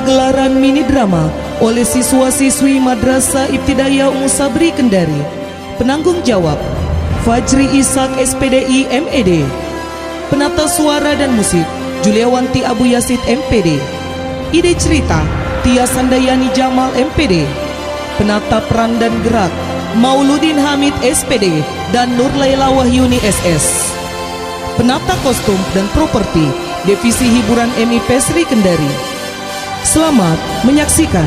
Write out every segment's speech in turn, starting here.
pagelaran mini drama oleh siswa-siswi Madrasah Ibtidaiyah Ummu Sabri Kendari. Penanggung jawab Fajri Ishak SPDI MED. Penata suara dan musik Juliawanti Abu Yasid MPD. Ide cerita Tia Sandayani Jamal MPD. Penata peran dan gerak Mauludin Hamid SPD dan Nur Laila Wahyuni SS. Penata kostum dan properti Divisi Hiburan MI Pesri Kendari. Selamat menyaksikan.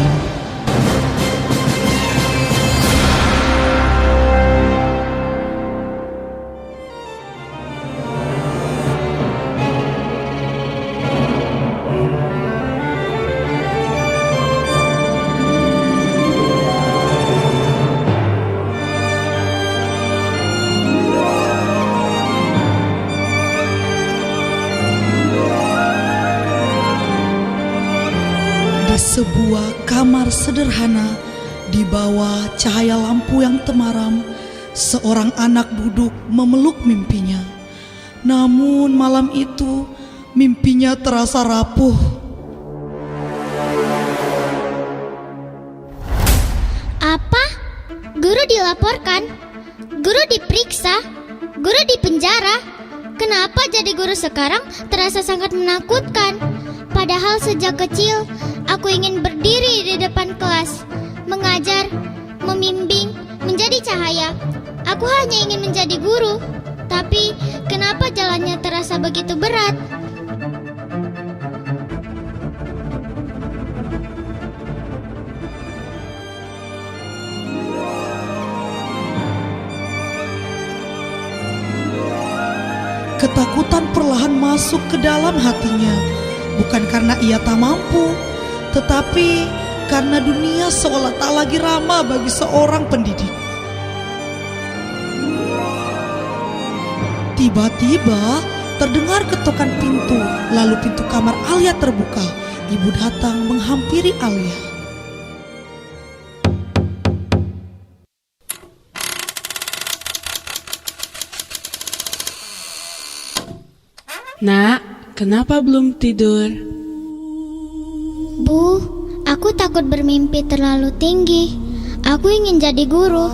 Sebuah kamar sederhana, di bawah cahaya lampu yang temaram, seorang anak duduk memeluk mimpinya. Namun malam itu mimpinya terasa rapuh. Apa? Guru dilaporkan? Guru diperiksa? Guru dipenjara? Kenapa jadi guru sekarang terasa sangat menakutkan? Padahal sejak kecil aku ingin berdiri di depan kelas, mengajar, membimbing, menjadi cahaya. Aku hanya ingin menjadi guru. Tapi kenapa jalannya terasa begitu berat? Ketakutan perlahan masuk ke dalam hatinya. Bukan karena ia tak mampu, tetapi karena dunia seolah tak lagi ramah bagi seorang pendidik. Tiba-tiba terdengar ketukan pintu, lalu pintu kamar Alia terbuka. Ibu datang menghampiri Alia. Nak, kenapa belum tidur? Bu, aku takut bermimpi terlalu tinggi. Aku ingin jadi guru,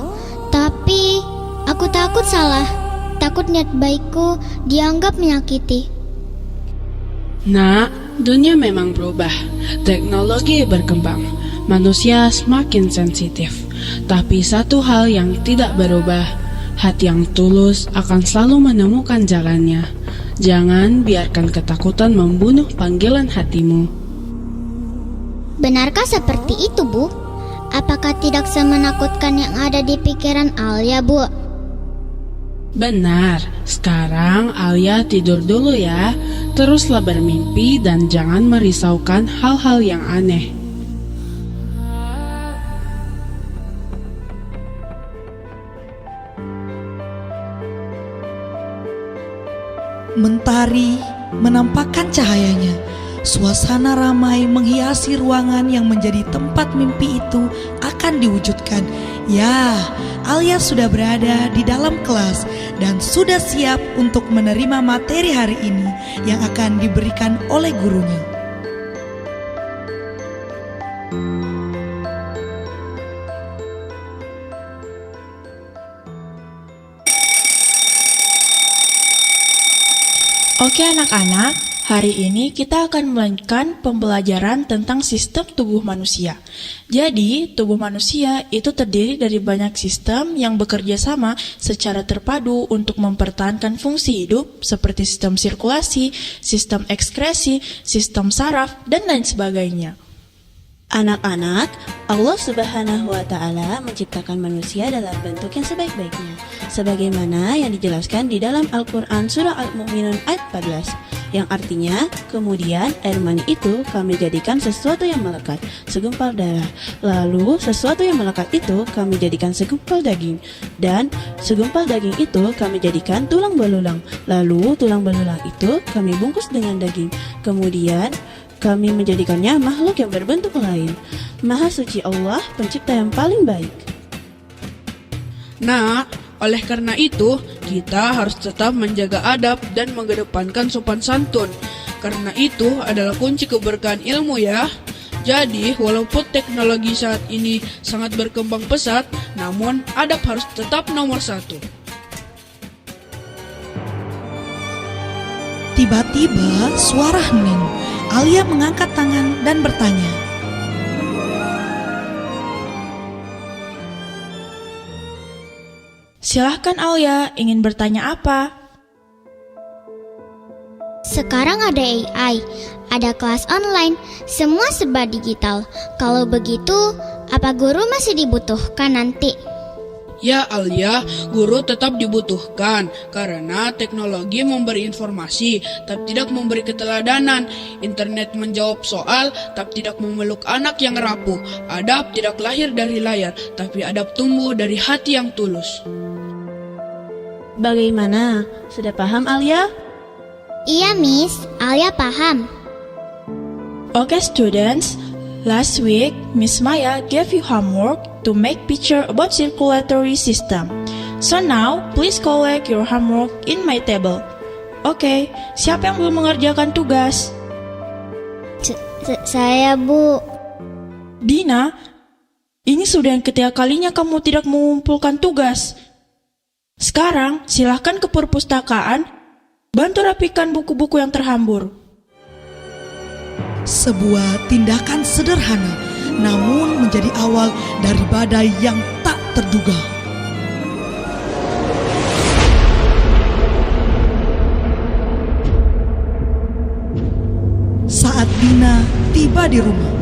tapi aku takut salah. Takut niat baikku dianggap menyakiti. Nak, dunia memang berubah. Teknologi berkembang. Manusia semakin sensitif. Tapi satu hal yang tidak berubah, hati yang tulus akan selalu menemukan jalannya. Jangan biarkan ketakutan membunuh panggilan hatimu. Benarkah seperti itu, Bu? Apakah tidak semenakutkan yang ada di pikiran Alia, Bu? Benar, sekarang Alia tidur dulu ya. Teruslah bermimpi dan jangan merisaukan hal-hal yang aneh. Mentari menampakkan cahayanya. Suasana ramai menghiasi ruangan yang menjadi tempat mimpi itu akan diwujudkan. Ya, Alia sudah berada di dalam kelas dan sudah siap untuk menerima materi hari ini yang akan diberikan oleh gurunya. Oke anak-anak, hari ini kita akan melanjutkan pembelajaran tentang sistem tubuh manusia. Jadi, tubuh manusia itu terdiri dari banyak sistem yang bekerja sama secara terpadu untuk mempertahankan fungsi hidup seperti sistem sirkulasi, sistem ekskresi, sistem saraf, dan lain sebagainya. Anak-anak, Allah Subhanahu wa Ta'ala menciptakan manusia dalam bentuk yang sebaik-baiknya, sebagaimana yang dijelaskan di dalam Al-Quran Surah Al-Mu'minun ayat 14, yang artinya, kemudian air mani itu kami jadikan sesuatu yang melekat, segumpal darah, lalu sesuatu yang melekat itu kami jadikan segumpal daging, dan segumpal daging itu kami jadikan tulang belulang, lalu tulang belulang itu kami bungkus dengan daging, kemudian kami menjadikannya makhluk yang berbentuk lain. Maha suci Allah, pencipta yang paling baik. Nah, oleh karena itu, kita harus tetap menjaga adab dan mengedepankan sopan santun. Karena itu adalah kunci keberkahan ilmu ya. Jadi, walaupun teknologi saat ini sangat berkembang pesat, namun adab harus tetap nomor satu. Tiba-tiba suara hening. Alia mengangkat tangan dan bertanya. Silahkan Alia, ingin bertanya apa? Sekarang ada AI, ada kelas online, semua serba digital. Kalau begitu, apa guru masih dibutuhkan nanti? Ya Alia, guru tetap dibutuhkan karena teknologi memberi informasi, tapi tidak memberi keteladanan. Internet menjawab soal, tapi tidak memeluk anak yang rapuh. Adab tidak lahir dari layar, tapi adab tumbuh dari hati yang tulus. Bagaimana? Sudah paham Alia? Iya, Miss. Alia paham. Okay, students. Last week, Miss Maya gave you homework to make picture about circulatory system. So now, please collect your homework in my table. Okay, siapa yang belum mengerjakan tugas? Saya, Bu. Dina, ini sudah yang ketiga kalinya kamu tidak mengumpulkan tugas. Sekarang, silahkan ke perpustakaan, bantu rapikan buku-buku yang terhambur. Sebuah tindakan sederhana, namun menjadi awal dari badai yang tak terduga. Saat Dina tiba di rumah,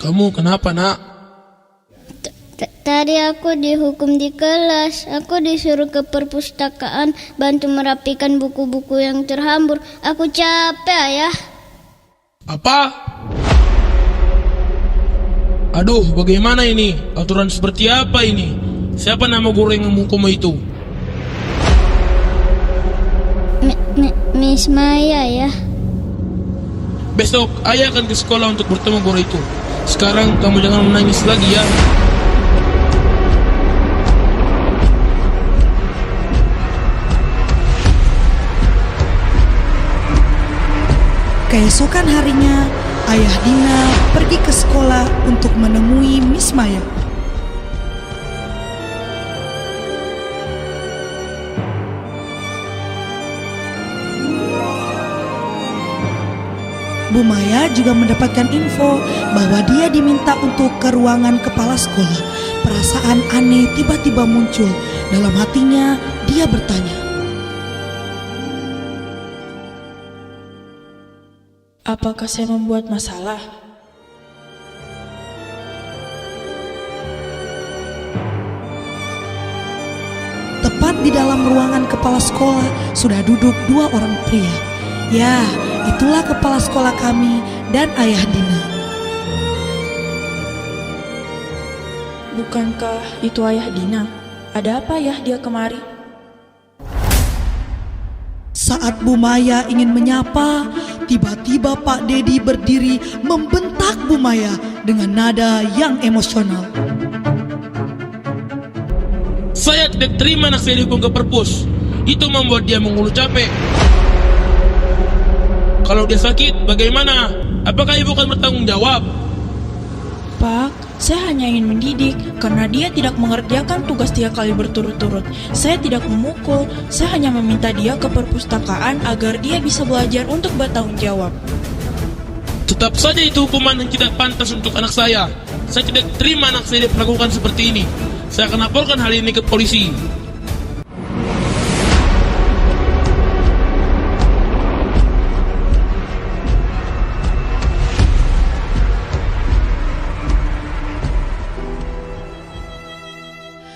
Kamu kenapa, Nak? Tadi aku dihukum di kelas. Aku disuruh ke perpustakaan bantu merapikan buku-buku yang terhambur. Aku capek, Ayah. Apa? Aduh, bagaimana ini? Aturan seperti apa ini? Siapa nama guru yang menghukum itu? Miss Maya, ya. Besok ayah akan ke sekolah untuk bertemu guru itu. Sekarang kamu jangan menangis lagi ya. keesokan harinya, ayah Dina pergi ke sekolah untuk menemui Miss Maya. Bu Maya juga mendapatkan info bahwa dia diminta untuk ke ruangan kepala sekolah. Perasaan aneh tiba-tiba muncul dalam hatinya. Dia bertanya, apakah saya membuat masalah? tepat di dalam ruangan kepala sekolah sudah duduk dua orang pria. Ya, itulah kepala sekolah kami dan ayah Dina. Bukankah itu ayah Dina? Ada apa ya dia kemari? Saat Bu Maya ingin menyapa, tiba-tiba Pak Dedi berdiri membentak Bu Maya dengan nada yang emosional. Saya tidak terima anak saya dihukum ke perpus. Itu membuat dia mengeluh capek. Kalau dia sakit, bagaimana? Apakah ibu akan bertanggung jawab? Pak, saya hanya ingin mendidik karena dia tidak mengerjakan tugas 3 kali berturut-turut. Saya tidak memukul, saya hanya meminta dia ke perpustakaan agar dia bisa belajar untuk bertanggung jawab. Tetap saja itu hukuman yang tidak pantas untuk anak saya. Saya tidak terima anak saya diperlakukan seperti ini. Saya akan laporkan hal ini ke polisi.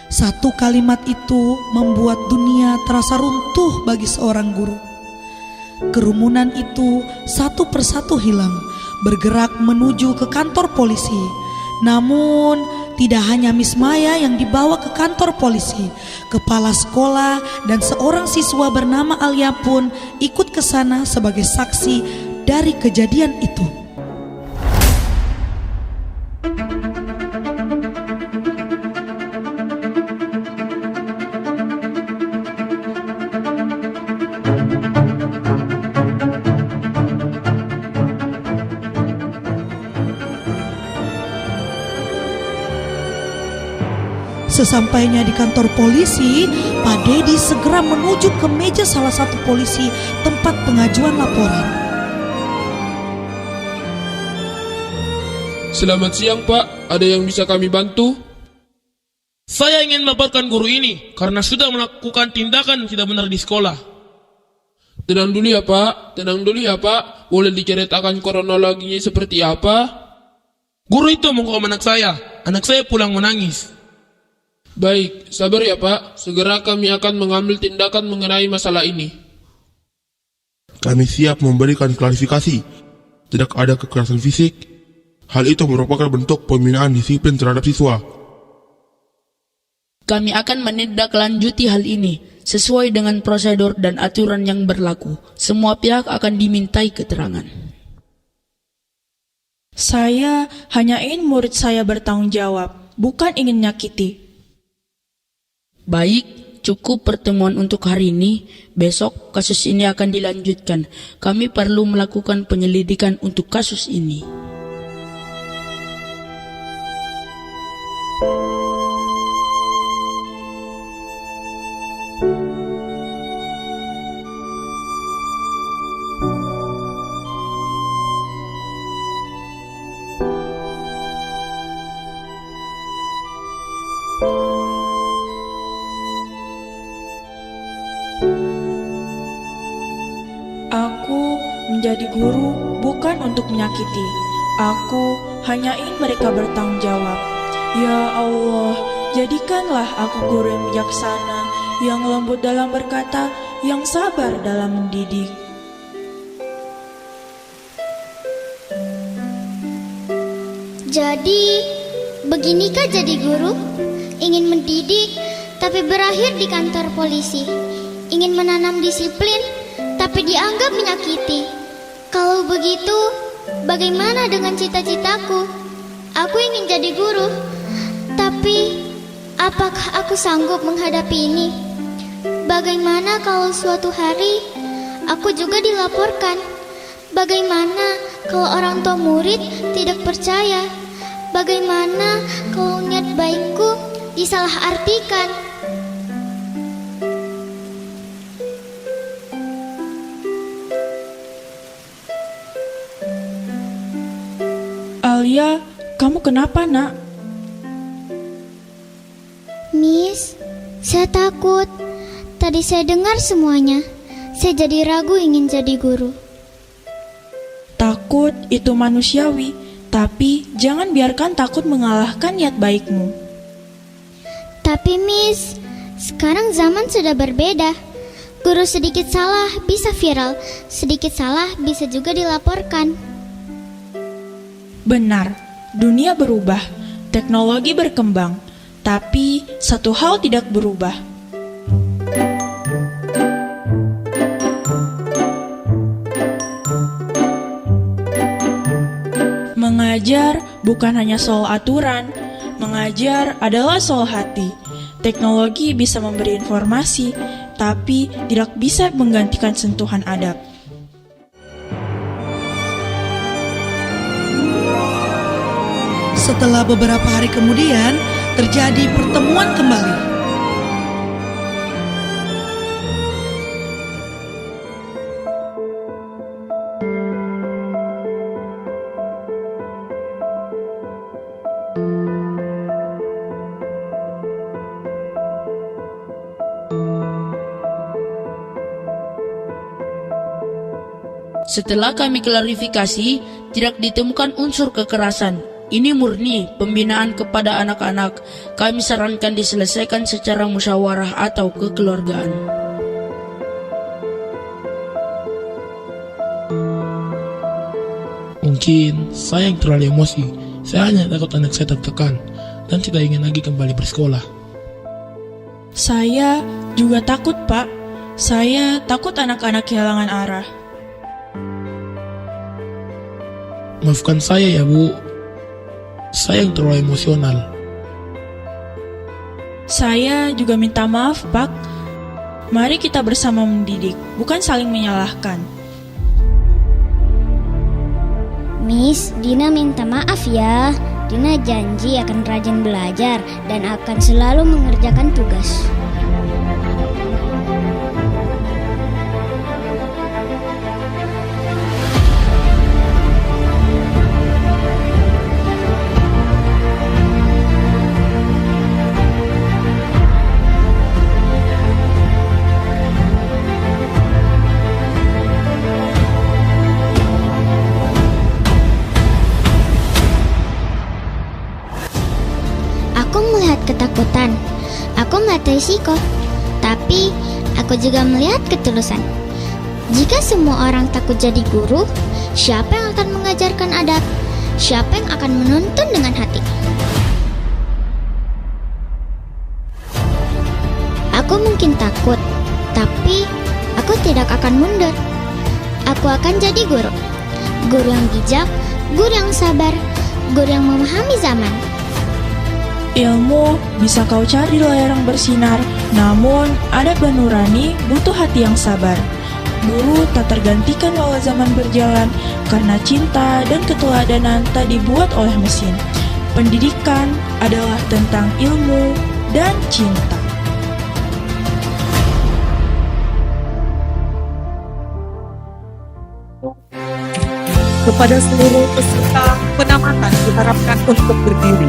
Satu kalimat itu membuat dunia terasa runtuh bagi seorang guru. Kerumunan itu satu persatu hilang. bergerak menuju ke kantor polisi. Namun, tidak hanya Miss Maya yang dibawa ke kantor polisi. Kepala sekolah dan seorang siswa bernama Alia pun ikut ke sana sebagai saksi dari kejadian itu. Sesampainya di kantor polisi, Pak Dedi segera menuju ke meja salah satu polisi tempat pengajuan laporan. Selamat siang, Pak. Ada yang bisa kami bantu? Saya ingin melaporkan guru ini karena sudah melakukan tindakan tidak benar di sekolah. Tenang dulu ya, Pak. Tenang dulu ya, Pak. Boleh diceritakan kronologinya seperti apa? Guru itu menghukum anak saya. Anak saya pulang menangis. Baik, sabar ya, Pak. Segera kami akan mengambil tindakan mengenai masalah ini. Kami siap memberikan klarifikasi. Tidak ada kekerasan fisik. Hal itu merupakan bentuk pembinaan disiplin terhadap siswa. Kami akan menindaklanjuti hal ini sesuai dengan prosedur dan aturan yang berlaku. Semua pihak akan dimintai keterangan. Saya hanya ingin murid saya bertanggung jawab, bukan ingin nyakiti. Baik, cukup pertemuan untuk hari ini. Besok kasus ini akan dilanjutkan. Kami perlu melakukan penyelidikan untuk kasus ini. Aku menjadi guru bukan untuk menyakiti. Aku hanya ingin mereka bertanggung jawab. Ya Allah, jadikanlah aku guru yang bijaksana, yang lembut dalam berkata, yang sabar dalam mendidik. Jadi, beginikah jadi guru? Ingin mendidik, tapi berakhir di kantor polisi. Ingin menanam disiplin, tapi dianggap menyakiti. Kalau begitu, bagaimana dengan cita-citaku? Aku ingin jadi guru, tapi apakah aku sanggup menghadapi ini? Bagaimana kalau suatu hari aku juga dilaporkan? Bagaimana kalau orang tua murid tidak percaya? Bagaimana kalau niat baikku disalahartikan? Alia, kamu kenapa, Nak? Miss, saya takut. Tadi saya dengar semuanya. Saya jadi ragu ingin jadi guru. Takut itu manusiawi, tapi jangan biarkan takut mengalahkan niat baikmu. Tapi Miss, sekarang zaman sudah berbeda. Guru sedikit salah bisa viral, sedikit salah bisa juga dilaporkan. Benar, dunia berubah, teknologi berkembang, tapi satu hal tidak berubah. Mengajar bukan hanya soal aturan, mengajar adalah soal hati. Teknologi bisa memberi informasi, tapi tidak bisa menggantikan sentuhan adab. Setelah beberapa hari kemudian, terjadi pertemuan kembali. Setelah kami klarifikasi, tidak ditemukan unsur kekerasan. Ini murni pembinaan kepada anak-anak. Kami sarankan diselesaikan secara musyawarah atau kekeluargaan. Mungkin saya yang terlalu emosi. Saya hanya takut anak saya tertekan dan tidak ingin lagi kembali bersekolah. Saya juga takut, Pak. Saya takut anak-anak kehilangan arah. Maafkan saya ya, Bu. Saya yang terlalu emosional. Saya juga minta maaf, Pak. Mari kita bersama mendidik, bukan saling menyalahkan. Miss, Dina minta maaf ya. Dina janji akan rajin belajar dan akan selalu mengerjakan tugas. Aku melihat ketakutan, aku melihat risiko, tapi aku juga melihat ketulusan. Jika semua orang takut jadi guru, siapa yang akan mengajarkan adab? Siapa yang akan menuntun dengan hati? Aku mungkin takut, tapi aku tidak akan mundur. Aku akan jadi guru. Guru yang bijak, guru yang sabar, guru yang memahami zaman. Ilmu bisa kau cari di layar yang bersinar, namun adab dan nurani butuh hati yang sabar. Guru tak tergantikan walau zaman berjalan, karena cinta dan keteladanan tak dibuat oleh mesin. Pendidikan adalah tentang ilmu dan cinta. Kepada seluruh peserta, penamatan diharapkan untuk berdiri.